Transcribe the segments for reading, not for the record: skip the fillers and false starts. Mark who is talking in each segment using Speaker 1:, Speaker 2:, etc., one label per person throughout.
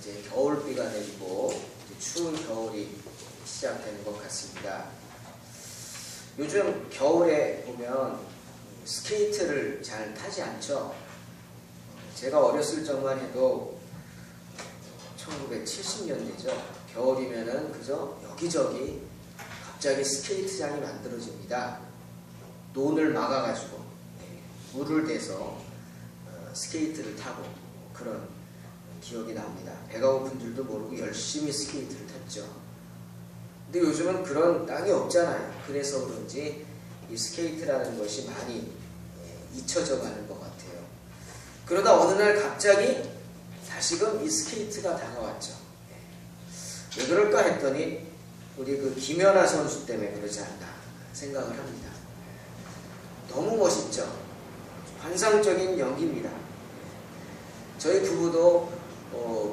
Speaker 1: 이제 겨울비가 내리고 이제 추운 겨울이 시작되는 것 같습니다. 요즘 겨울에 보면 스케이트를 잘 타지 않죠. 제가 어렸을 적만 해도 1970년대죠. 겨울이면은 그저 여기저기 갑자기 스케이트장이 만들어집니다. 논을 막아가지고 물을 대서 스케이트를 타고 그런 기억이 납니다. 배가 고픈 줄도 모르고 열심히 스케이트를 탔죠. 근데 요즘은 그런 땅이 없잖아요. 그래서 그런지 이 스케이트라는 것이 많이 잊혀져 가는 것 같아요. 그러다 어느 날 갑자기 다시금 이 스케이트가 다가왔죠. 왜 그럴까 했더니 우리 그 김연아 선수 때문에 그러지 않나 생각을 합니다. 너무 멋있죠. 환상적인 연기입니다. 저희 부부도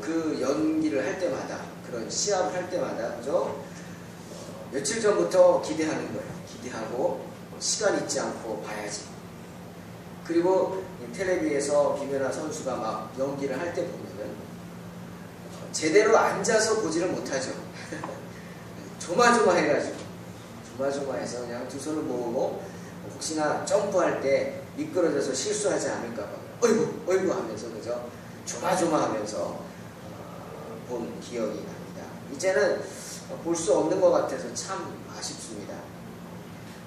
Speaker 1: 그 연기를 할 때마다, 그런 시합을 할 때마다 그저 며칠 전부터 기대하는 거예요. 기대하고 시간 잊지 않고 봐야지. 그리고 텔레비에서 김연아 선수가 막 연기를 할 때 보면은 제대로 앉아서 보지를 못하죠. 조마조마해가지고, 조마조마해서 그냥 두 손을 모으고 혹시나 점프할 때 미끄러져서 실수하지 않을까봐 어이구 어이구 하면서 그저 조마조마하면서 본 기억이 납니다. 이제는 볼 수 없는 것 같아서 참 아쉽습니다.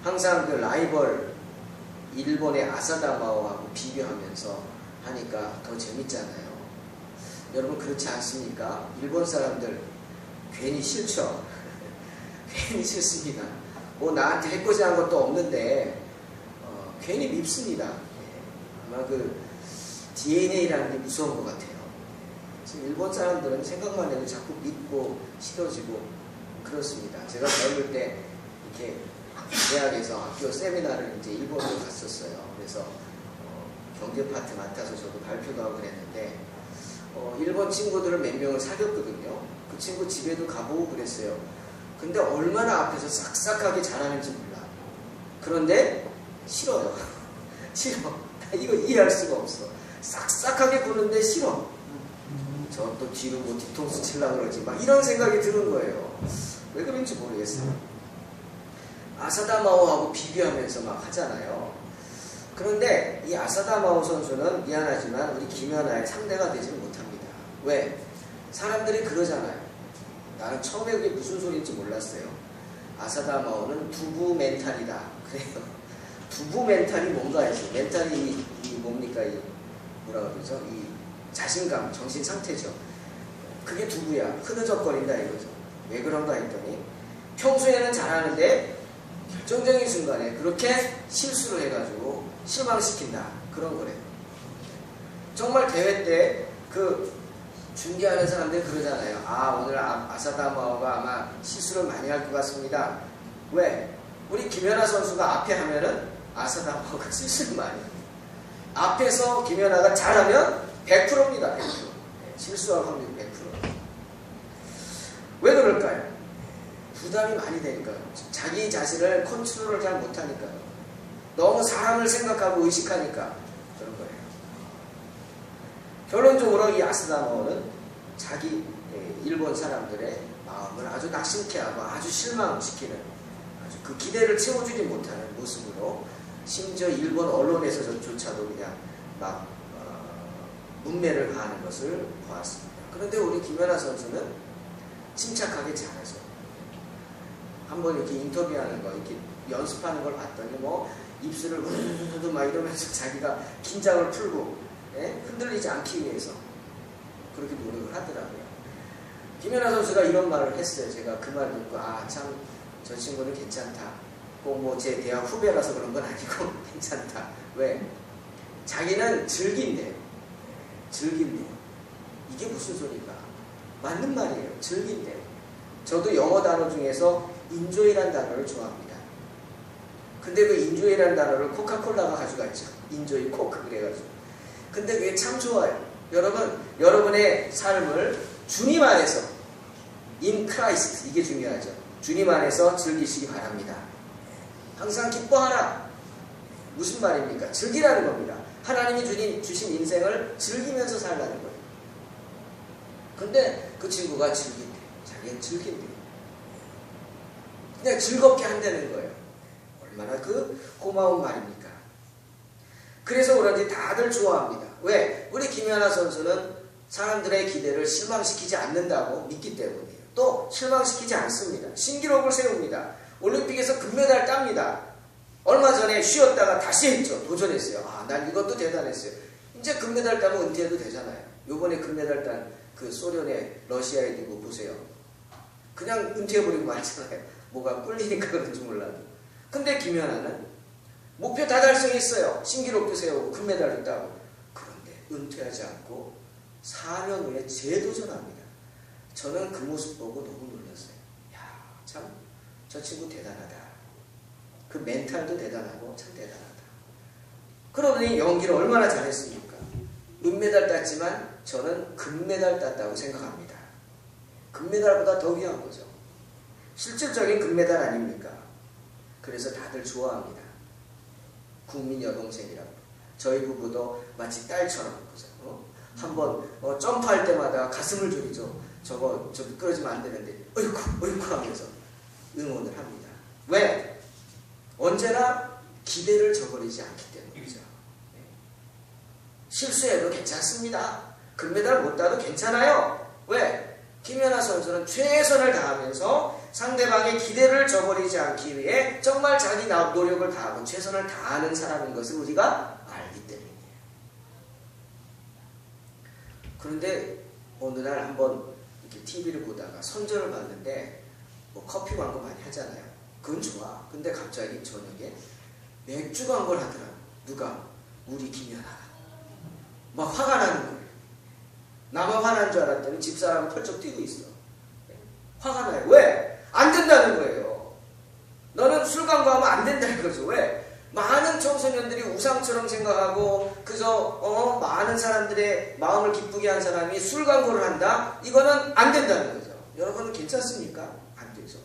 Speaker 1: 항상 그 라이벌 일본의 아사다마오하고 비교하면서 하니까 더 재밌잖아요. 여러분 그렇지 않습니까? 일본 사람들 괜히 싫죠? 괜히 싫습니다. 뭐 나한테 해코지한 것도 없는데 괜히 밉습니다. 아마 그 DNA라는 게 무서운 것 같아요. 지금 일본 사람들은 생각만 해도 자꾸 믿고 싫어지고 그렇습니다. 제가 젊을 때 이렇게 대학에서 학교 세미나를 이제 일본으로 갔었어요. 그래서 경제 파트 맡아서 저도 발표도 하고 그랬는데 일본 친구들을 몇 명을 사귀었거든요. 그 친구 집에도 가보고 그랬어요. 근데 얼마나 앞에서 싹싹하게 잘하는지 몰라. 그런데 싫어요. 싫어. 나 이거 이해할 수가 없어. 싹싹하게 구는데 싫어. 저 또 뒤로 뭐 뒤통수 칠라 그러지 막 이런 생각이 드는 거예요. 왜 그런지 모르겠어요. 아사다마오하고 비교하면서 막 하잖아요. 그런데 이 아사다마오 선수는 미안하지만 우리 김연아의 상대가 되지는 못합니다. 왜? 사람들이 그러잖아요. 나는 처음에 그게 무슨 소리인지 몰랐어요. 아사다마오는 두부 멘탈이다. 그래요. 두부 멘탈이 뭔가 해서 멘탈이 뭡니까? 이 뭐라 그러죠? 이 자신감, 정신 상태죠. 그게 두부야. 흐느적거린다 이거죠. 왜 그런가 했더니 평소에는 잘하는데 결정적인 순간에 그렇게 실수를 해가지고 실망시킨다. 그런 거래요. 정말 대회 때 그 중계하는 사람들이 그러잖아요. 아, 오늘 아사다마오가 아마 실수를 많이 할 것 같습니다. 왜? 우리 김연아 선수가 앞에 하면은 아사다마오가 실수를 많이 해요. 앞에서 김연아가 잘하면 100%입니다. 100%. 실수할 확률이 100%. 왜 그럴까요? 부담이 많이 되니까요. 자기 자신을 컨트롤을 잘 못하니까요. 너무 사람을 생각하고 의식하니까 그런 거예요. 결론적으로 이 아사다마오는 자기 일본 사람들의 마음을 아주 낙심케 하고 아주 실망시키는 아주 그 기대를 채워주지 못하는 모습으로 심지어 일본 언론에서조차도 그냥 막 문매를 가하는 것을 보았습니다. 그런데 우리 김연아 선수는 침착하게 잘하죠. 한번 이렇게 인터뷰하는 거, 이렇게 연습하는 걸 봤더니 뭐 입술을 우르르르 막 이러면서 자기가 긴장을 풀고 흔들리지 않기 위해서 그렇게 노력을 하더라고요. 김연아 선수가 이런 말을 했어요. 제가 그 말 듣고 아, 참 저 친구는 괜찮다. 꼭 뭐 제 대학 후배라서 그런 건 아니고 괜찮다. 왜? 자기는 즐긴대요. 즐긴대요. 이게 무슨 소리인가? 맞는 말이에요. 즐긴대요. 저도 영어 단어 중에서 인조이라는 단어를 좋아합니다. 근데 그 인조이라는 단어를 코카콜라가 가져갔죠. 인조이 코크 그래가지고. 근데 그게 참 좋아요. 여러분, 여러분의 삶을 주님 안에서 in Christ 이게 중요하죠. 주님 안에서 즐기시기 바랍니다. 항상 기뻐하라. 무슨 말입니까? 즐기라는 겁니다. 하나님이 주신 인생을 즐기면서 살라는 거예요. 근데 그 친구가 즐긴대. 자기는 즐긴대. 그냥 즐겁게 한다는 거예요. 얼마나 그 고마운 말입니까? 그래서 그런지 다들 좋아합니다. 왜? 우리 김연아 선수는 사람들의 기대를 실망시키지 않는다고 믿기 때문이에요. 또 실망시키지 않습니다. 신기록을 세웁니다. 올림픽에서 금메달 땁니다. 얼마 전에 쉬었다가 다시 했죠. 도전했어요. 아, 난 이것도 대단했어요. 이제 금메달 따면 은퇴해도 되잖아요. 요번에 금메달 딴 그 소련의 러시아에 두고 보세요. 그냥 은퇴해버리고 말잖아요. 뭐가 꿀리니까 그런지 몰라도. 근데 김연아는 목표 다 달성했어요. 신기록도 세우고 금메달도 따고. 그런데 은퇴하지 않고 4년 후에 재도전합니다. 저는 그 모습 보고 너무 놀랐어요. 야, 참 저 친구 대단하다. 그 멘탈도 대단하고 참 대단하다. 그러더니 연기를 얼마나 잘했습니까? 은메달 땄지만 저는 금메달 땄다고 생각합니다. 금메달보다 더 귀한 거죠. 실질적인 금메달 아닙니까? 그래서 다들 좋아합니다. 국민 여동생이라고. 저희 부부도 마치 딸처럼 그죠? 한번 점프할 때마다 가슴을 졸이죠. 저거 미끄러지면 안 되는데 어이쿠 하면서 응원을 합니다. 왜? 언제나 기대를 저버리지 않기 때문이죠. 실수해도 괜찮습니다. 금메달 못 따도 괜찮아요. 왜? 김연아 선수는 최선을 다하면서 상대방의 기대를 저버리지 않기 위해 정말 자기 노력을 다하고 최선을 다하는 사람인 것을 우리가 알기 때문이에요. 그런데 어느 날 한번 이렇게 TV를 보다가 선전을 봤는데 뭐 커피 광고 많이 하잖아요. 그건 좋아. 근데 갑자기 저녁에 맥주 광고를 하더라고. 누가? 우리 김연아가. 막 화가 나는 거예요. 나만 화난 줄 알았더니 집사람은 펄쩍 뛰고 있어. 화가 나요. 왜? 안 된다는 거예요. 너는 술 광고하면 안 된다는 거죠. 왜? 많은 청소년들이 우상처럼 생각하고 그저 많은 사람들의 마음을 기쁘게 한 사람이 술 광고를 한다? 이거는 안 된다는 거죠. 여러분은 괜찮습니까? 안 되죠.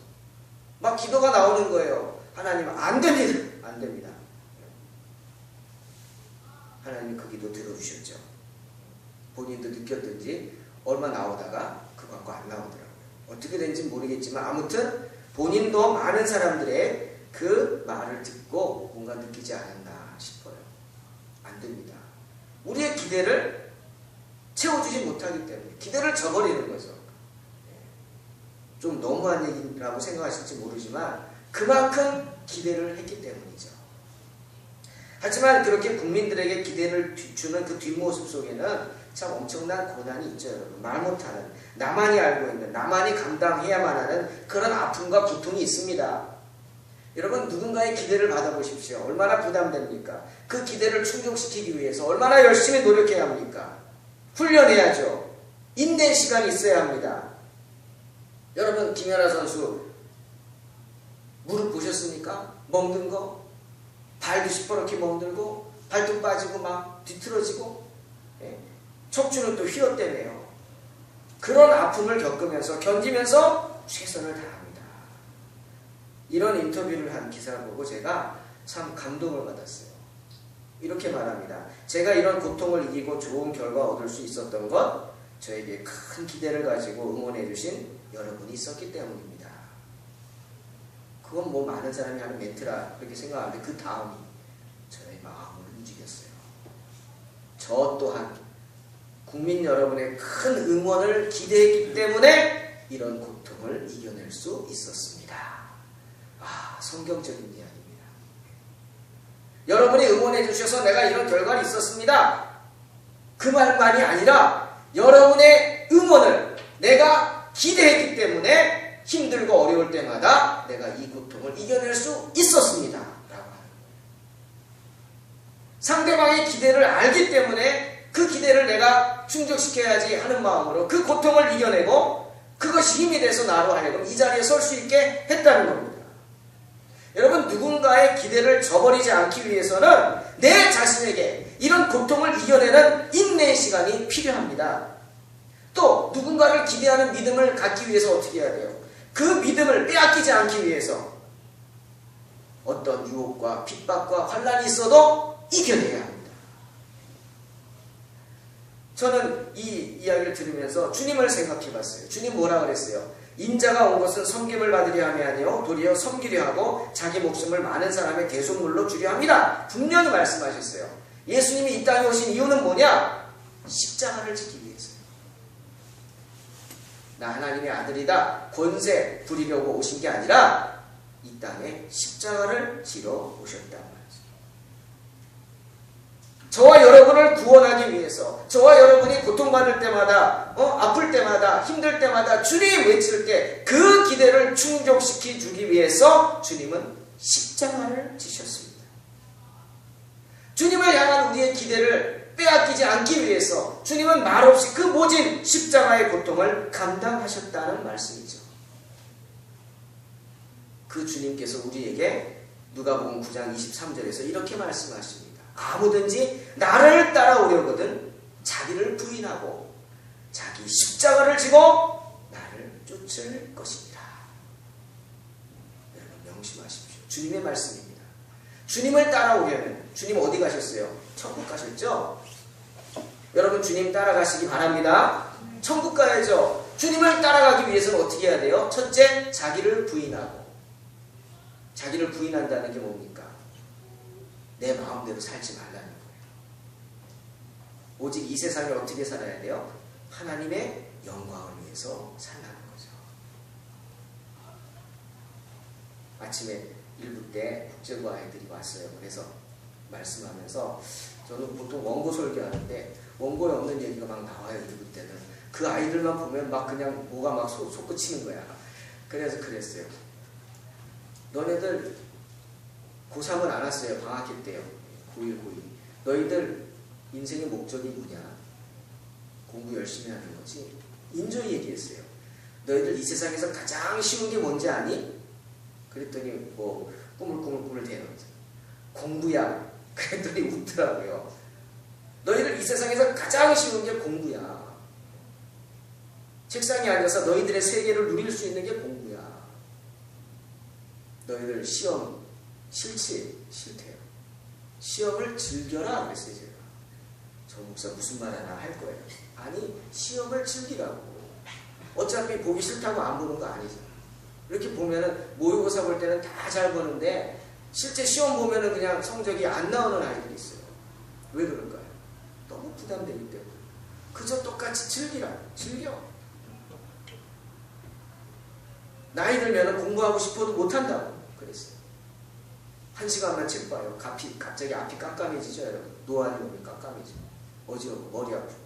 Speaker 1: 막 기도가 나오는 거예요. 하나님 안 됩니다. 안 됩니다. 하나님 그 기도 들어주셨죠. 본인도 느꼈든지 얼마 나오다가 그 광고 안 나오더라고요. 어떻게 된지 모르겠지만 아무튼 본인도 많은 사람들의 그 말을 듣고 뭔가 느끼지 않았나 싶어요. 안 됩니다. 우리의 기대를 채워주지 못하기 때문에 기대를 저버리는 거죠. 좀 너무한 얘기라고 생각하실지 모르지만 그만큼 기대를 했기 때문이죠. 하지만 그렇게 국민들에게 기대를 주는 그 뒷모습 속에는 참 엄청난 고난이 있죠. 여러분. 말 못하는, 나만이 알고 있는, 나만이 감당해야만 하는 그런 아픔과 고통이 있습니다. 여러분 누군가의 기대를 받아보십시오. 얼마나 부담됩니까? 그 기대를 충족시키기 위해서 얼마나 열심히 노력해야 합니까? 훈련해야죠. 인내의 시간이 있어야 합니다. 여러분 김연아 선수 무릎 보셨습니까? 멍든 거? 발도 시퍼렇게 멍들고 발도 빠지고 막 뒤틀어지고 척추는 또 휘어대네요. 그런 아픔을 겪으면서 견디면서 최선을 다합니다. 이런 인터뷰를 한 기사를 보고 제가 참 감동을 받았어요. 이렇게 말합니다. 제가 이런 고통을 이기고 좋은 결과 얻을 수 있었던 건 저에게 큰 기대를 가지고 응원해 주신 여러분이 있었기 때문입니다. 그건 뭐 많은 사람이 하는 멘트라 그렇게 생각하는데 그 다음이 저의 마음을 움직였어요. 저 또한 국민 여러분의 큰 응원을 기대했기 때문에 이런 고통을 이겨낼 수 있었습니다. 아, 성경적인 이야기입니다. 여러분이 응원해 주셔서 내가 이런 결과가 있었습니다. 그 말만이 아니라 여러분의 응원을 내가 기대했기 때문에 힘들고 어려울 때마다 내가 이 고통을 이겨낼 수 있었습니다. 라고 하는 거예요. 상대방의 기대를 알기 때문에 그 기대를 내가 충족시켜야지 하는 마음으로 그 고통을 이겨내고 그것이 힘이 돼서 나로 하여금 이 자리에 설 수 있게 했다는 겁니다. 여러분 누군가의 기대를 저버리지 않기 위해서는 내 자신에게 이런 고통을 이겨내는 인내의 시간이 필요합니다. 또 누군가를 기대하는 믿음을 갖기 위해서 어떻게 해야 돼요? 그 믿음을 빼앗기지 않기 위해서 어떤 유혹과 핍박과 환난이 있어도 이겨내야 합니다. 저는 이 이야기를 들으면서 주님을 생각해 봤어요. 주님 뭐라 그랬어요? 인자가 온 것은 섬김을 받으려 함이 아니요 도리어 섬기려 하고 자기 목숨을 많은 사람의 대속물로 주려 합니다. 분명히 말씀하셨어요. 예수님이 이 땅에 오신 이유는 뭐냐? 십자가를 지기 위해서요. 나 하나님의 아들이다 권세 부리려고 오신 게 아니라 이 땅에 십자가를 지러 오셨단 말이죠. 저와 여러분을 구원하기 위해서, 저와 여러분이 고통받을 때마다, 아플 때마다, 힘들 때마다 주님 외칠 때 그 기대를 충족시키 주기 위해서 주님은 십자가를 지셨습니다. 주님을 향한 우리의 기대를 빼앗기지 않기 위해서 주님은 말없이 그 모진 십자가의 고통을 감당하셨다는 말씀이죠. 그 주님께서 우리에게 누가복음 9장 23절에서 이렇게 말씀하십니다. 아무든지 나를 따라오려거든 자기를 부인하고 자기 십자가를 지고 나를 쫓을 것이니라. 여러분 명심하십시오. 주님의 말씀입니다. 주님을 따라오려면 주님 어디 가셨어요? 천국 가셨죠? 여러분 주님 따라가시기 바랍니다. 천국 가야죠. 주님을 따라가기 위해서는 어떻게 해야 돼요? 첫째, 자기를 부인하고. 자기를 부인한다는 게 뭡니까? 내 마음대로 살지 말라는 거예요. 오직 이 세상에 어떻게 살아야 돼요? 하나님의 영광을 위해서 살라는 거죠. 아침에 일부 때 국제부 아이들이 왔어요. 그래서 말씀하면서 저는 보통 원고 설교하는데 원고에 없는 얘기가 막 나와요. 일부 때는. 그 아이들만 보면 막 그냥 뭐가 막 솟구치는 거야. 그래서 그랬어요. 너네들 고3은 안 왔어요. 방학기 때요. 고1, 고2. 너희들 인생의 목적이 뭐냐? 공부 열심히 하는 거지. 인조이 얘기했어요. 너희들 이 세상에서 가장 쉬운 게 뭔지 아니? 그랬더니 뭐 꾸물꾸물 대면서 공부야. 그랬더니 웃더라고요. 너희들 이 세상에서 가장 쉬운 게 공부야. 책상에 앉아서 너희들의 세계를 누릴 수 있는 게 공부야. 너희들 시험 싫대요. 시험을 즐겨라 그랬어요. 제가. 저 목사 무슨 말 하나 할 거예요. 아니 시험을 즐기라고. 어차피 보기 싫다고 안 보는 거 아니잖아. 이렇게 보면은 모의고사 볼 때는 다 잘 보는데 실제 시험 보면은 그냥 성적이 안 나오는 아이들이 있어요. 왜 그럴까요? 너무 부담되기 때문에. 그저 똑같이 즐기라. 즐겨. 나이 들면은 공부하고 싶어도 못한다고 그랬어요. 1시간만 책 봐요. 갑자기 앞이 깜깜해지죠, 여러분. 노안이 오면 깜깜해져. 어지럽고 머리 아프고.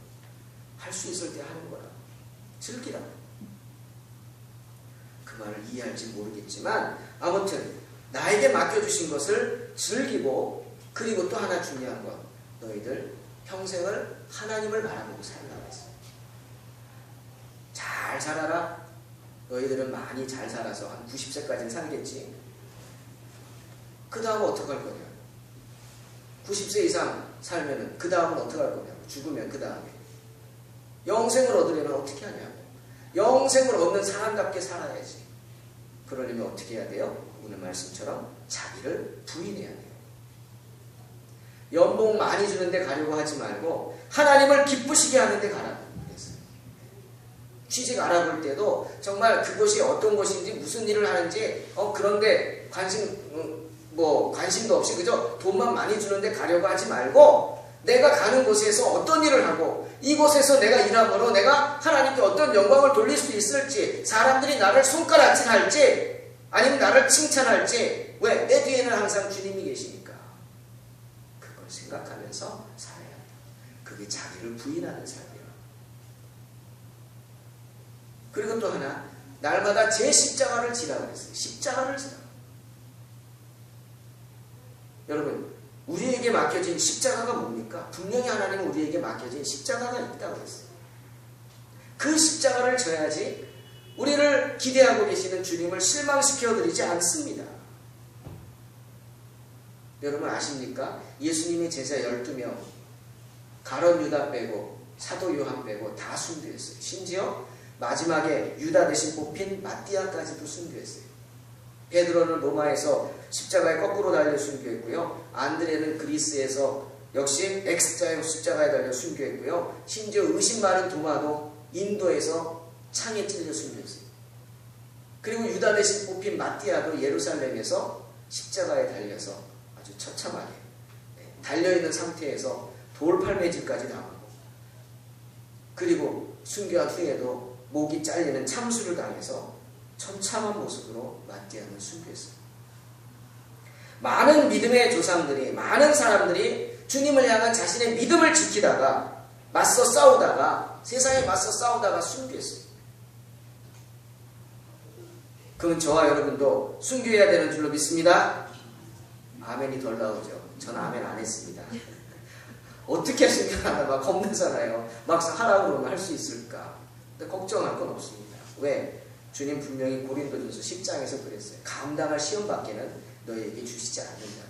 Speaker 1: 할 수 있을 때 하는 거라. 즐기라. 그 말을 이해할지 모르겠지만 아무튼 나에게 맡겨주신 것을 즐기고 그리고 또 하나 중요한 건 너희들 평생을 하나님을 바라보고 살라고 했어요. 잘 살아라. 너희들은 많이 잘 살아서 한 90세까지는 살겠지. 그 다음은 어떡할 거냐? 90세 이상 살면은 그 다음은 어떡할 거냐고. 죽으면 그 다음에 영생을 얻으려면 어떻게 하냐고. 영생을 얻는 사람답게 살아야지. 그러려면 어떻게 해야 돼요? 오늘 말씀처럼 자기를 부인해야 돼요. 연봉 많이 주는데 가려고 하지 말고 하나님을 기쁘시게 하는데 가라고 그랬어요. 취직 알아볼 때도 정말 그곳이 어떤 곳인지 무슨 일을 하는지 그런데 관심도 없이 그저 돈만 많이 주는데 가려고 하지 말고 내가 가는 곳에서 어떤 일을 하고 이곳에서 내가 일함으로 내가 하나님께 어떤 영광을 돌릴 수 있을지, 사람들이 나를 손가락질할지 아니면 나를 칭찬할지. 왜? 내 뒤에는 항상 주님이 계시니까. 그걸 생각하면서 살아야 돼. 그게 자기를 부인하는 삶이야. 그리고 또 하나, 날마다 제 십자가를 지라 그랬어요. 십자가를 지라. 여러분, 우리에게 맡겨진 십자가가 뭡니까? 분명히 하나님은 우리에게 맡겨진 십자가가 있다고 했어요. 그 십자가를 져야지 우리를 기대하고 계시는 주님을 실망시켜드리지 않습니다. 여러분 아십니까? 예수님의 제자 12명, 가룟 유다 빼고 사도 요한 빼고 다 순교했어요. 심지어 마지막에 유다 대신 뽑힌 마띠아까지도 순교했어요. 베드로는 로마에서 십자가에 거꾸로 달려 순교했고요. 안드레는 그리스에서 역시 X자형 십자가에 달려 순교했고요. 심지어 의심 많은 도마도 인도에서 창에 찔려 순교했어요. 그리고 유다 대신 뽑힌 마띠아도 예루살렘에서 십자가에 달려서 아주 처참하게 달려있는 상태에서 돌팔매질까지 당하고, 그리고 순교한 후에도 목이 잘리는 참수를 당해서 처참한 모습으로 마띠아는 순교했어요. 많은 믿음의 조상들이, 많은 사람들이 주님을 향한 자신의 믿음을 지키다가 맞서 싸우다가, 세상에 맞서 싸우다가 순교했어요. 그럼 저와 여러분도 순교해야 되는 줄로 믿습니다. 아멘이 덜 나오죠. 전 아멘 안 했습니다. 어떻게 순교하나 막 겁내잖아요. 막상 하라고 그러면 할 수 있을까? 근데 걱정할 건 없습니다. 왜? 주님 분명히 고린도전서 10장에서 그랬어요. 감당할 시험밖에는 너희에게 주시지 않는다.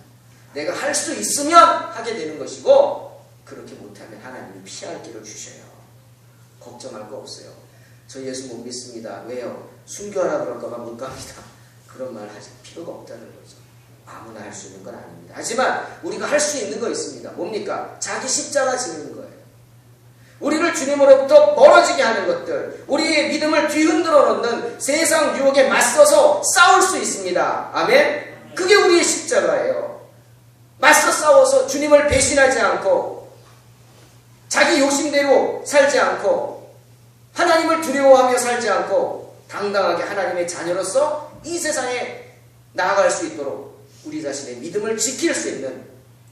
Speaker 1: 내가 할 수 있으면 하게 되는 것이고, 그렇게 못하면 하나님이 피할 길을 주셔요. 걱정할 거 없어요. 저 예수 못 믿습니다. 왜요? 순교하라 그럴까봐 못 갑니다. 그런 말 하실 필요가 없다는 거죠. 아무나 할 수 있는 건 아닙니다. 하지만 우리가 할 수 있는 거 있습니다. 뭡니까? 자기 십자가 지는 거예요. 우리를 주님으로부터 멀어지게 하는 것들, 우리의 믿음을 뒤흔들어 놓는 세상 유혹에 맞서서 싸울 수 있습니다. 아멘? 그게 우리의 십자가예요. 맞서 싸워서 주님을 배신하지 않고, 자기 욕심대로 살지 않고, 하나님을 두려워하며 살지 않고, 당당하게 하나님의 자녀로서 이 세상에 나아갈 수 있도록 우리 자신의 믿음을 지킬 수 있는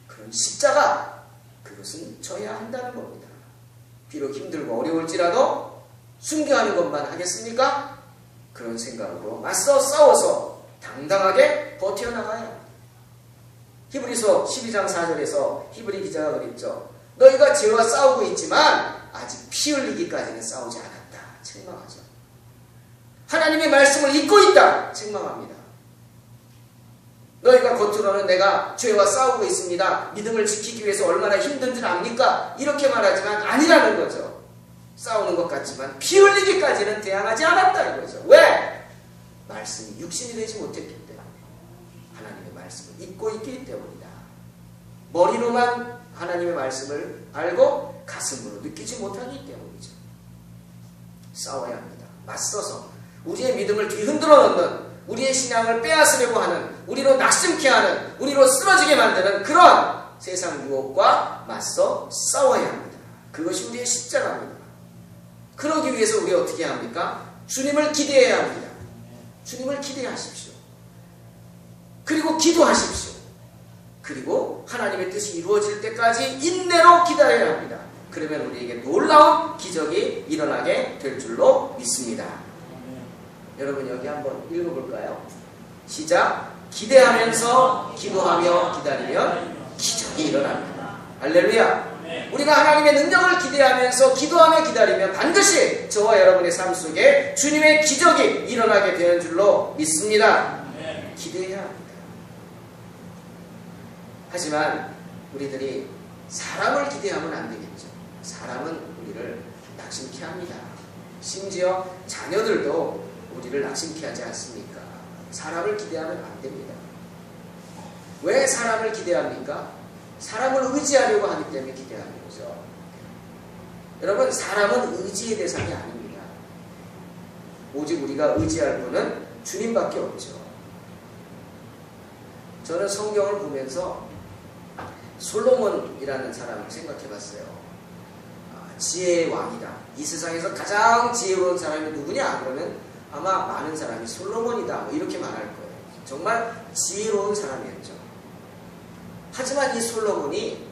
Speaker 1: 그런 십자가, 그것은 져야 한다는 겁니다. 비록 힘들고 어려울지라도 순교하는 것만 하겠습니까? 그런 생각으로 맞서 싸워서 당당하게 버텨나가야 합니다. 히브리서 12장 4절에서 히브리 기자가 그랬죠. 너희가 죄와 싸우고 있지만 아직 피 흘리기까지는 싸우지 않았다. 책망하죠. 하나님의 말씀을 잊고 있다. 책망합니다. 너희가 겉으로는 내가 죄와 싸우고 있습니다. 믿음을 지키기 위해서 얼마나 힘든 줄 압니까? 이렇게 말하지만 아니라는 거죠. 싸우는 것 같지만 피 흘리기까지는 대항하지 않았다 이거죠. 왜? 말씀이 육신이 되지 못했기 때문에. 하나님의 말씀을 잊고 있기 때문이다. 머리로만 하나님의 말씀을 알고 가슴으로 느끼지 못하기 때문이죠. 싸워야 합니다. 맞서서 우리의 믿음을 뒤흔들어 놓는, 우리의 신앙을 빼앗으려고 하는, 우리로 낙심케 하는, 우리로 쓰러지게 만드는 그런 세상 유혹과 맞서 싸워야 합니다. 그것이 우리의 십자가입니다. 그러기 위해서 우리가 어떻게 합니까? 주님을 기대해야 합니다. 주님을 기대하십시오. 그리고 기도하십시오. 그리고 하나님의 뜻이 이루어질 때까지 인내로 기다려야 합니다. 그러면 우리에게 놀라운 기적이 일어나게 될 줄로 믿습니다. 여러분 여기 한번 읽어볼까요? 시작. 기대하면서 기도하며 기다리면 기적이 일어납니다. 할렐루야. 우리가 하나님의 능력을 기대하면서 기도하며 기다리면 반드시 저와 여러분의 삶 속에 주님의 기적이 일어나게 되는 줄로 믿습니다. 기대해야 합니다. 하지만 우리들이 사람을 기대하면 안 되겠죠. 사람은 우리를 낙심케 합니다. 심지어 자녀들도 우리를 낙심케 하지 않습니까? 사람을 기대하면 안 됩니다. 왜 사람을 기대합니까? 사람을 의지하려고 하기 때문에 기대하는 거죠. 여러분, 사람은 의지의 대상이 아닙니다. 오직 우리가 의지할 분은 주님밖에 없죠. 저는 성경을 보면서 솔로몬이라는 사람을 생각해 봤어요. 지혜의 왕이다. 이 세상에서 가장 지혜로운 사람이 누구냐? 그러면 아마 많은 사람이 솔로몬이다. 뭐 이렇게 말할 거예요. 정말 지혜로운 사람이었죠. 하지만 이 솔로몬이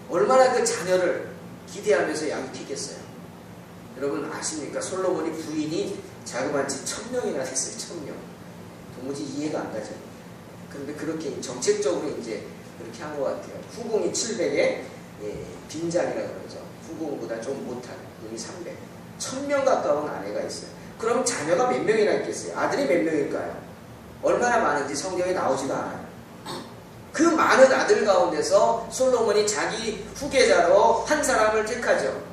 Speaker 1: 얼마나 그 자녀를 기대하면서 양육했겠어요. 여러분 아십니까? 솔로몬이 부인이 자그마치 1000명이나 됐어요. 1000명. 도무지 이해가 안 가죠. 그런데 그렇게 정책적으로 이제 그렇게 한 것 같아요. 후궁이 700에 빈장이라고 그러죠. 후궁보다 좀 못한 분이 300. 1000명 가까운 아내가 있어요. 그럼 자녀가 몇 명이나 있겠어요? 아들이 몇 명일까요? 얼마나 많은지 성경에 나오지도 않아요. 그 많은 아들 가운데서 솔로몬이 자기 후계자로 한 사람을 택하죠.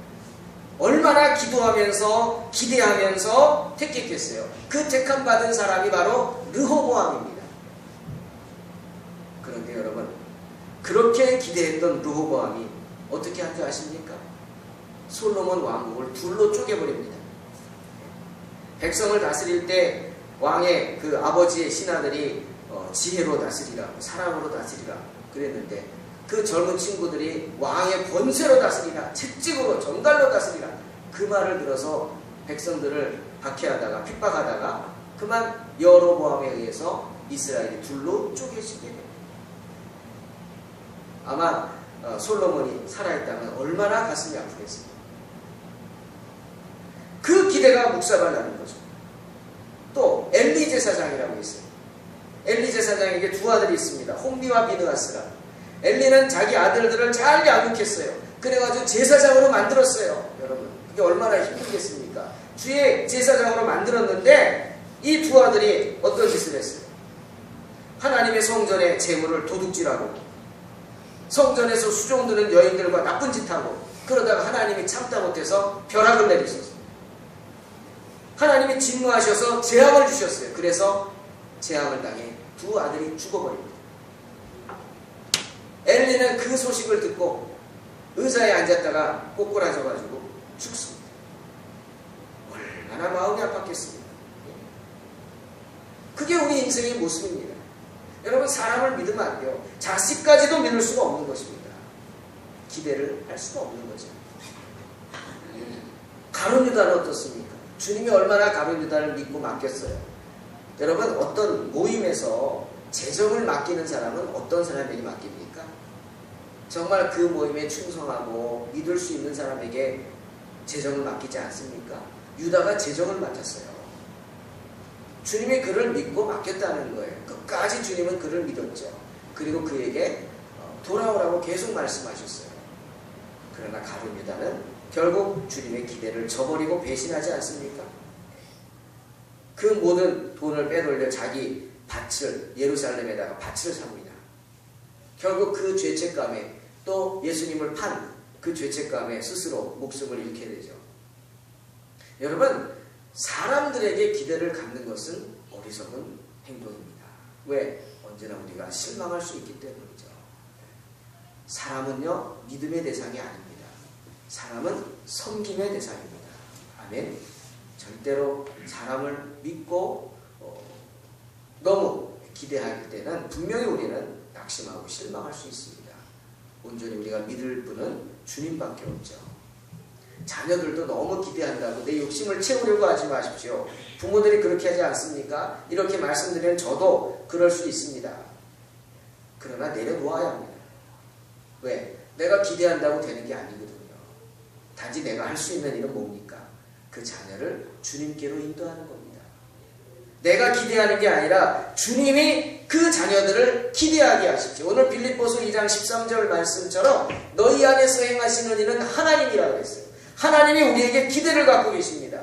Speaker 1: 얼마나 기도하면서 기대하면서 택했겠어요. 그 택함 받은 사람이 바로 르호보암입니다. 그런데 여러분, 그렇게 기대했던 르호보암이 어떻게 한 줄 아십니까? 솔로몬 왕국을 둘로 쪼개버립니다. 백성을 다스릴 때 왕의 그 아버지의 신하들이 지혜로 다스리라, 사랑으로 다스리라 그랬는데 그 젊은 친구들이 왕의 권세로 다스리라, 채찍으로 정갈로 다스리라 그 말을 들어서 백성들을 박해하다가 핍박하다가 그만 여로보암에 의해서 이스라엘이 둘로 쪼개지게 됩니다. 아마 솔로몬이 살아있다면 얼마나 가슴이 아프겠습니까? 그 기대가 묵사발나는 거죠. 또 엘리 제사장이라고 있어요. 엘리 제사장에게 두 아들이 있습니다. 홈리와 비느하스라. 엘리는 자기 아들들을 잘 양육했어요. 그래가지고 제사장으로 만들었어요. 여러분, 그게 얼마나 힘들겠습니까? 주의 제사장으로 만들었는데 이 두 아들이 어떤 짓을 했어요? 하나님의 성전의 재물을 도둑질하고 성전에서 수종드는 여인들과 나쁜 짓하고 그러다가 하나님이 참다 못해서 벼락을 내리셨어요. 하나님이 진노하셔서 재앙을 주셨어요. 그래서 재앙을 당해 두 아들이 죽어버립니다. 엘리는 그 소식을 듣고 의자에 앉았다가 꼬꾸라져가지고 죽습니다. 얼마나 마음이 아팠겠습니까? 그게 우리 인생의 모습입니다. 여러분, 사람을 믿으면 안 돼요. 자식까지도 믿을 수가 없는 것입니다. 기대를 할 수가 없는 거죠. 가룟 유다는 어떻습니까? 주님이 얼마나 가룟 유다를 믿고 맡겼어요. 여러분, 어떤 모임에서 재정을 맡기는 사람은 어떤 사람에게 맡깁니까? 정말 그 모임에 충성하고 믿을 수 있는 사람에게 재정을 맡기지 않습니까? 유다가 재정을 맡았어요. 주님이 그를 믿고 맡겼다는 거예요. 끝까지 주님은 그를 믿었죠. 그리고 그에게 돌아오라고 계속 말씀하셨어요. 그러나 가룟 유다는 결국 주님의 기대를 저버리고 배신하지 않습니까? 그 모든 돈을 빼돌려 자기 밭을, 예루살렘에다가 밭을 삽니다. 결국 그 죄책감에 또 예수님을 판 그 죄책감에 스스로 목숨을 잃게 되죠. 여러분, 사람들에게 기대를 갖는 것은 어리석은 행동입니다. 왜? 언제나 우리가 실망할 수 있기 때문이죠. 사람은요, 믿음의 대상이 아닙니다. 사람은 섬김의 대상입니다. 아멘. 절대로 사람을 믿고 너무 기대할 때는 분명히 우리는 낙심하고 실망할 수 있습니다. 온전히 우리가 믿을 분은 주님밖에 없죠. 자녀들도 너무 기대한다고 내 욕심을 채우려고 하지 마십시오. 부모들이 그렇게 하지 않습니까? 이렇게 말씀드리면 저도 그럴 수 있습니다. 그러나 내려놓아야 합니다. 왜? 내가 기대한다고 되는 게 아니거든요. 단지 내가 할 수 있는 일은 뭡니까? 그 자녀를 주님께로 인도하는 겁니다. 내가 기대하는 게 아니라 주님이 그 자녀들을 기대하게 하십시오. 오늘 빌립보서 2장 13절 말씀처럼 너희 안에서 행하시는 일은 하나님이라고 했어요. 하나님이 우리에게 기대를 갖고 계십니다.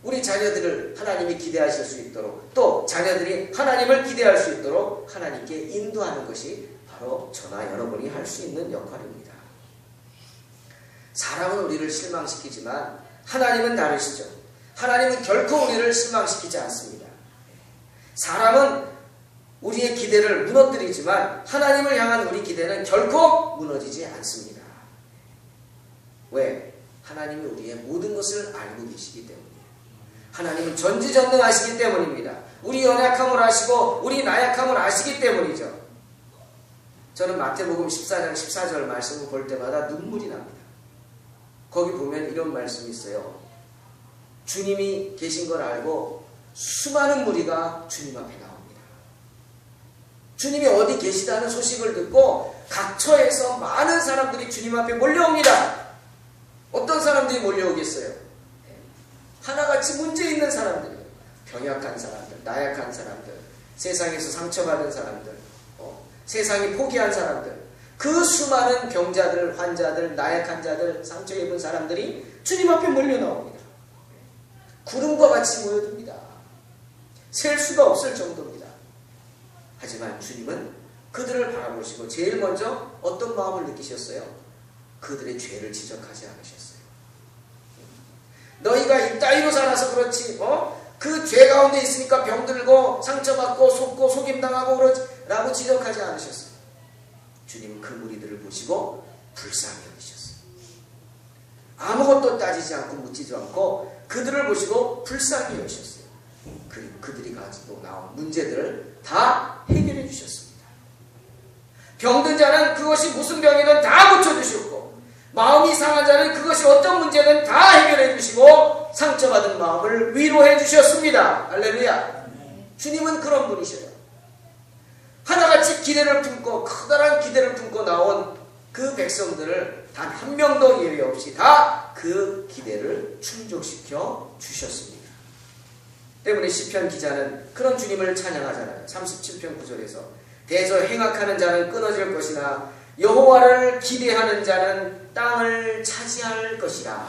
Speaker 1: 우리 자녀들을 하나님이 기대하실 수 있도록 또 자녀들이 하나님을 기대할 수 있도록 하나님께 인도하는 것이 바로 저나 여러분이 할 수 있는 역할입니다. 사람은 우리를 실망시키지만 하나님은 다르시죠. 하나님은 결코 우리를 실망시키지 않습니다. 사람은 우리의 기대를 무너뜨리지만 하나님을 향한 우리 기대는 결코 무너지지 않습니다. 왜? 하나님이 우리의 모든 것을 알고 계시기 때문이에요. 하나님은 전지전능하시기 때문입니다. 우리 연약함을 아시고 우리 나약함을 아시기 때문이죠. 저는 마태복음 14장 14절 말씀을 볼 때마다 눈물이 납니다. 거기 보면 이런 말씀이 있어요. 주님이 계신 걸 알고 수많은 무리가 주님 앞에 나옵니다. 주님이 어디 계시다는 소식을 듣고 각처에서 많은 사람들이 주님 앞에 몰려옵니다. 어떤 사람들이 몰려오겠어요? 하나같이 문제 있는 사람들, 병약한 사람들, 나약한 사람들, 세상에서 상처받은 사람들, 세상이 포기한 사람들, 그 수많은 병자들, 환자들, 나약한 자들, 상처 입은 사람들이 주님 앞에 몰려 나옵니다. 구름과 같이 모여듭니다. 셀 수가 없을 정도입니다. 하지만 주님은 그들을 바라보시고 제일 먼저 어떤 마음을 느끼셨어요? 그들의 죄를 지적하지 않으셨어요. 너희가 이따위로 살아서 그렇지, 그 죄 가운데 있으니까 병들고 상처받고 속고 속임당하고 그러지 라고 지적하지 않으셨어요. 주님은 그 무리들을 보시고 불쌍히 여기셨어요. 아무것도 따지지 않고 묻지도 않고 그들을 보시고 불쌍히 여기셨어요. 그들이 가지고 나온 문제들을 다 해결해 주셨습니다. 병든 자는 그것이 무슨 병이든 다 고쳐주셨고, 마음이 상한 자는 그것이 어떤 문제든 다 해결해 주시고, 상처받은 마음을 위로해 주셨습니다. 할렐루야. 주님은 그런 분이셔요. 하나같이 기대를 품고, 커다란 기대를 품고 나온 그 백성들을 단 한 명도 예외 없이 다 그 기대를 충족시켜 주셨습니다. 때문에 시편 기자는 그런 주님을 찬양하잖아요. 37편 9절에서 대저 행악하는 자는 끊어질 것이나 여호와를 기대하는 자는 땅을 차지할 것이라.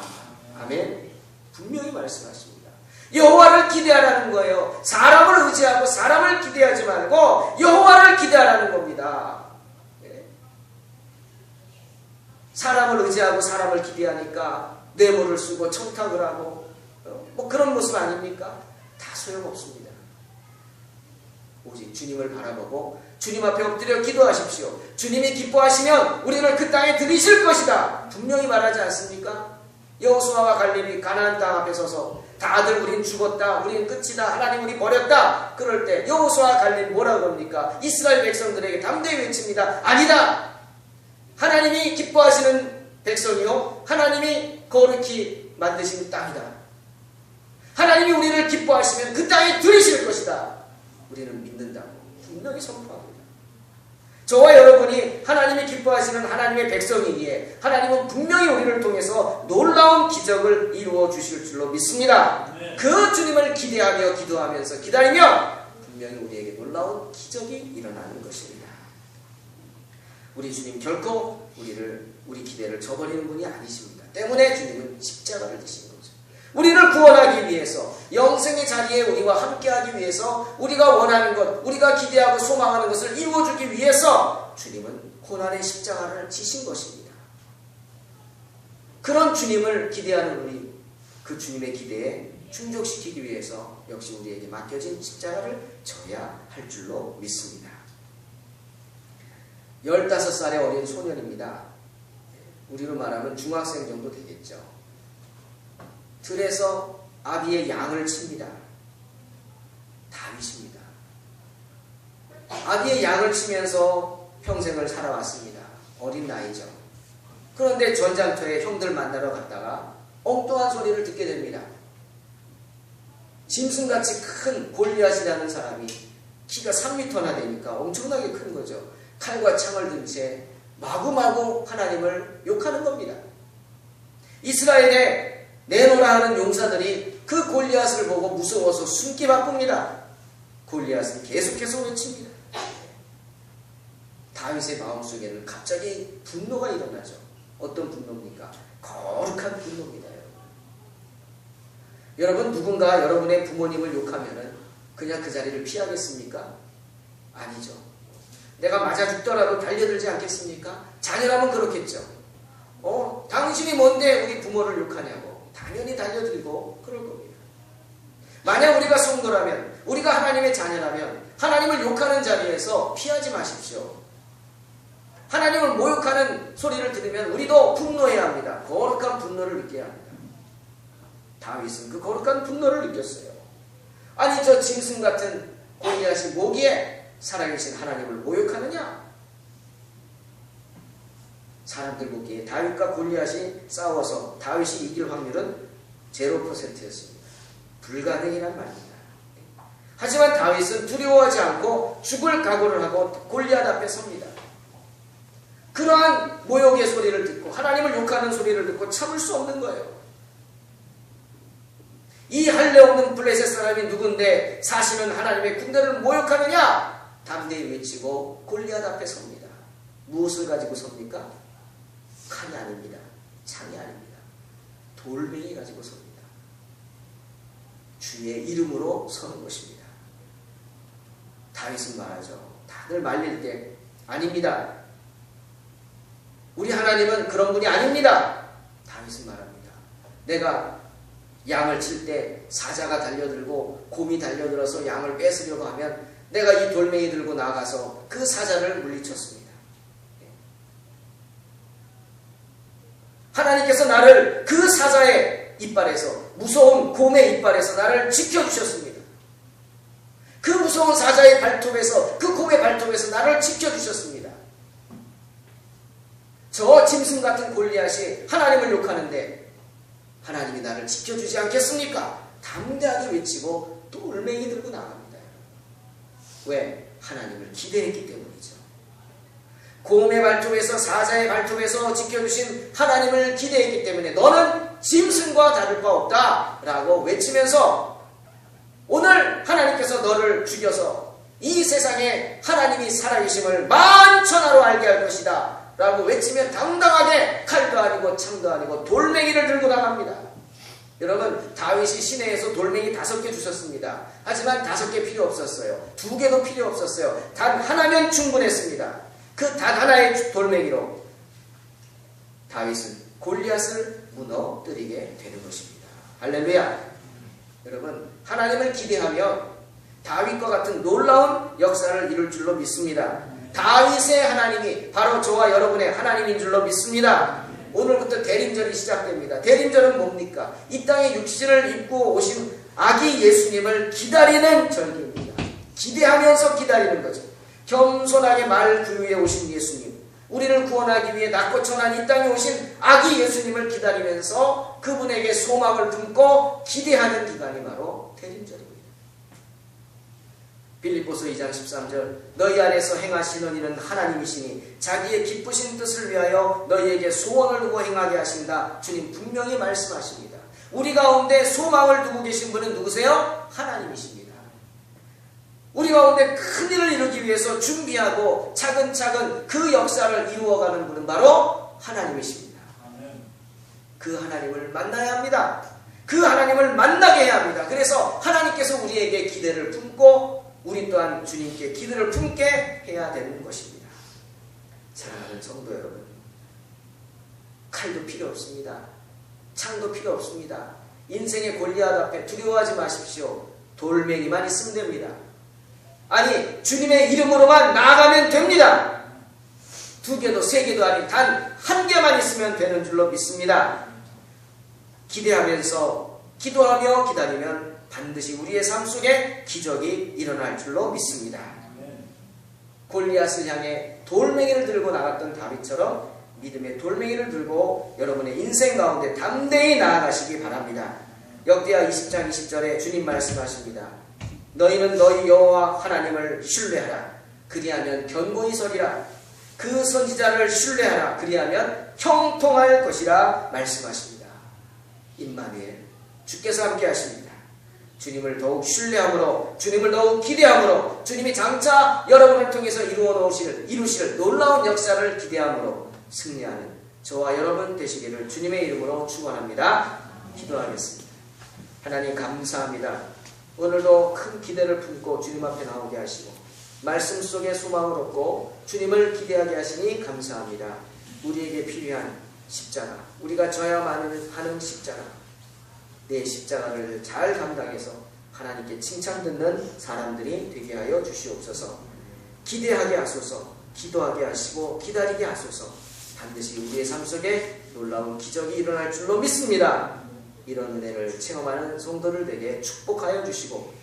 Speaker 1: 아멘. 분명히 말씀하십니다. 여호와를 기대하라는 거예요. 사람을 의지하고 사람을 기대하지 말고 여호와를 기대하라는 겁니다. 네. 사람을 의지하고 사람을 기대하니까 뇌물을 쓰고 청탁을 하고 뭐 그런 모습 아닙니까? 다 소용없습니다. 오직 주님을 바라보고 주님 앞에 엎드려 기도하십시오. 주님이 기뻐하시면 우리를 그 땅에 들이실 것이다. 분명히 말하지 않습니까? 여호수아와 갈렙이 가나안 땅 앞에 서서 다들 우린 죽었다, 우린 끝이다, 하나님 우리 버렸다. 그럴 때 여호수아와 갈렙이 뭐라고 합니까? 이스라엘 백성들에게 담대히 외칩니다. 아니다. 하나님이 기뻐하시는 백성이요, 하나님이 거룩히 만드신 땅이다. 하나님이 우리를 기뻐하시면 그 땅에 들이실 것이다. 우리는 믿는다고 분명히 선포합니다. 저와 여러분이 하나님이 기뻐하시는 하나님의 백성이기에 하나님은 분명히 우리를 통해서 놀라운 기적을 이루어 주실 줄로 믿습니다. 네. 그 주님을 기대하며 기도하면서 기다리며 분명히 우리에게 놀라운 기적이 일어나는 것입니다. 우리 주님 결코 우리 기대를 저버리는 분이 아니십니다. 때문에 주님은 십자가를 지신 거죠. 우리를 구원하기 위해서, 영생의 자리에 우리와 함께하기 위해서, 우리가 원하는 것, 우리가 기대하고 소망하는 것을 이루어주기 위해서 주님은 고난의 십자가를 지신 것입니다. 그런 주님을 기대하는 우리, 그 주님의 기대에 충족시키기 위해서 역시 우리에게 맡겨진 십자가를 져야 할 줄로 믿습니다. 15살의 어린 소년입니다. 우리로 말하면 중학생 정도 되겠죠. 들에서 아비의 양을 칩니다. 다윗입니다. 아비의 양을 치면서 평생을 살아왔습니다. 어린 나이죠. 그런데 전장터에 형들 만나러 갔다가 엉뚱한 소리를 듣게 됩니다. 짐승같이 큰 골리앗이라는 사람이 키가 3m나 되니까 엄청나게 큰 거죠. 칼과 창을 든 채 마구마구 하나님을 욕하는 겁니다. 이스라엘에 내노라 하는 용사들이 그 골리앗을 보고 무서워서 숨기 바꿉니다. 골리앗은 계속해서 외칩니다. 다윗의 마음속에는 갑자기 분노가 일어나죠. 어떤 분노입니까? 거룩한 분노입니다. 여러분, 누군가 여러분의 부모님을 욕하면 그냥 그 자리를 피하겠습니까? 아니죠. 내가 맞아 죽더라도 달려들지 않겠습니까? 자녀라면 그렇겠죠. 당신이 뭔데 우리 부모를 욕하냐고. 당연히 달려들고 그럴 겁니다. 만약 우리가 성도라면, 우리가 하나님의 자녀라면 하나님을 욕하는 자리에서 피하지 마십시오. 하나님을 모욕하는 소리를 들으면 우리도 분노해야 합니다. 거룩한 분노를 느껴야 합니다. 다윗은 그 거룩한 분노를 느꼈어요. 아니, 저 짐승 같은 골리앗이 뭐기에 살아계신 하나님을 모욕하느냐? 사람들 보기에 다윗과 골리앗이 싸워서 다윗이 이길 확률은 0%였습니다. 불가능이란 말입니다. 하지만 다윗은 두려워하지 않고 죽을 각오를 하고 골리앗 앞에 섭니다. 그러한 모욕의 소리를 듣고 하나님을 욕하는 소리를 듣고 참을 수 없는 거예요. 이 할례 없는 블레셋 사람이 누군데 사실은 하나님의 군대를 모욕하느냐? 담대히 외치고 골리앗 앞에 섭니다. 무엇을 가지고 섭니까? 칼이 아닙니다. 창이 아닙니다. 돌멩이 가지고 섭니다. 주의 이름으로 서는 것입니다. 다윗은 말하죠. 다들 말릴 때 아닙니다. 우리 하나님은 그런 분이 아닙니다. 다윗은 말합니다. 내가 양을 칠 때 사자가 달려들고 곰이 달려들어서 양을 뺏으려고 하면 내가 이 돌멩이 들고 나가서 그 사자를 물리쳤습니다. 사자의 이빨에서, 무서운 곰의 이빨에서 나를 지켜주셨습니다. 그 무서운 사자의 발톱에서, 그 곰의 발톱에서 나를 지켜주셨습니다. 저 짐승 같은 골리앗이 하나님을 욕하는데 하나님이 나를 지켜주지 않겠습니까? 담대하게 외치고 돌멩이 들고 나갑니다. 왜? 하나님을 기대했기 때문이죠. 곰의 발톱에서, 사자의 발톱에서 지켜주신 하나님을 기대했기 때문에 너는 짐승과 다를 바 없다 라고 외치면서 오늘 하나님께서 너를 죽여서 이 세상에 하나님이 살아계심을 만천하로 알게 할 것이다 라고 외치면 당당하게 칼도 아니고 창도 아니고 돌멩이를 들고 나갑니다. 여러분, 다윗이 시내에서 돌멩이 5개 주셨습니다. 하지만 5개 필요 없었어요. 2개도 필요 없었어요. 단 하나면 충분했습니다. 그 단 하나의 돌멩이로 다윗은 골리앗을 무너뜨리게 되는 것입니다. 할렐루야. 여러분, 하나님을 기대하면 다윗과 같은 놀라운 역사를 이룰 줄로 믿습니다. 다윗의 하나님이 바로 저와 여러분의 하나님인 줄로 믿습니다. 오늘부터 대림절이 시작됩니다. 대림절은 뭡니까? 이 땅에 육신을 입고 오신 아기 예수님을 기다리는 절기입니다. 기대하면서 기다리는 거죠. 겸손하게 말 구유에 오신 예수님, 우리를 구원하기 위해 낮고 천한 이 땅에 오신 아기 예수님을 기다리면서 그분에게 소망을 품고 기대하는 기간이 바로 대림절입니다. 빌립보서 2장 13절, 너희 안에서 행하시는 이는 하나님이시니 자기의 기쁘신 뜻을 위하여 너희에게 소원을 두고 행하게 하신다. 주님 분명히 말씀하십니다. 우리 가운데 소망을 두고 계신 분은 누구세요? 하나님이십니다. 우리 가운데 큰 일을 이루기 위해서 준비하고 차근차근 그 역사를 이루어가는 분은 바로 하나님이십니다. 그 하나님을 만나야 합니다. 그 하나님을 만나게 해야 합니다. 그래서 하나님께서 우리에게 기대를 품고 우리 또한 주님께 기대를 품게 해야 되는 것입니다. 사랑하는 성도 여러분, 칼도 필요 없습니다. 창도 필요 없습니다. 인생의 골리앗 앞에 두려워하지 마십시오. 돌멩이만 있으면 됩니다. 아니, 주님의 이름으로만 나아가면 됩니다. 2개도 3개도 아닌 단 1개만 있으면 되는 줄로 믿습니다. 기대하면서 기도하며 기다리면 반드시 우리의 삶 속에 기적이 일어날 줄로 믿습니다. 골리앗을 향해 돌멩이를 들고 나갔던 다윗처럼 믿음의 돌멩이를 들고 여러분의 인생 가운데 담대히 나아가시기 바랍니다. 역대하 20장 20절에 주님 말씀하십니다. 너희는 너희 여호와 하나님을 신뢰하라. 그리하면 견고히 서리라. 그 선지자를 신뢰하라. 그리하면 형통할 것이라 말씀하십니다. 임마누엘, 주께서 함께 하십니다. 주님을 더욱 신뢰함으로, 주님을 더욱 기대함으로, 주님이 장차 여러분을 통해서 이루실 놀라운 역사를 기대함으로 승리하는 저와 여러분 되시기를 주님의 이름으로 축원합니다. 기도하겠습니다. 하나님 감사합니다. 오늘도 큰 기대를 품고 주님 앞에 나오게 하시고 말씀 속에 소망을 얻고 주님을 기대하게 하시니 감사합니다. 우리에게 필요한 십자가, 우리가 져야만 하는 십자가, 내 십자가를 잘 감당해서 하나님께 칭찬 듣는 사람들이 되게 하여 주시옵소서. 기대하게 하소서. 기도하게 하시고 기다리게 하소서. 반드시 우리의 삶 속에 놀라운 기적이 일어날 줄로 믿습니다. 이런 은혜를 체험하는 성도들 되게 축복하여 주시고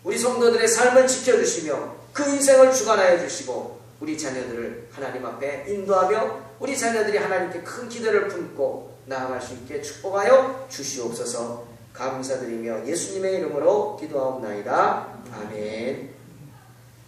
Speaker 1: 우리 성도들의 삶을 지켜주시며 그 인생을 주관하여 주시고 우리 자녀들을 하나님 앞에 인도하며 우리 자녀들이 하나님께 큰 기대를 품고 나아갈 수 있게 축복하여 주시옵소서. 감사드리며 예수님의 이름으로 기도하옵나이다. 아멘.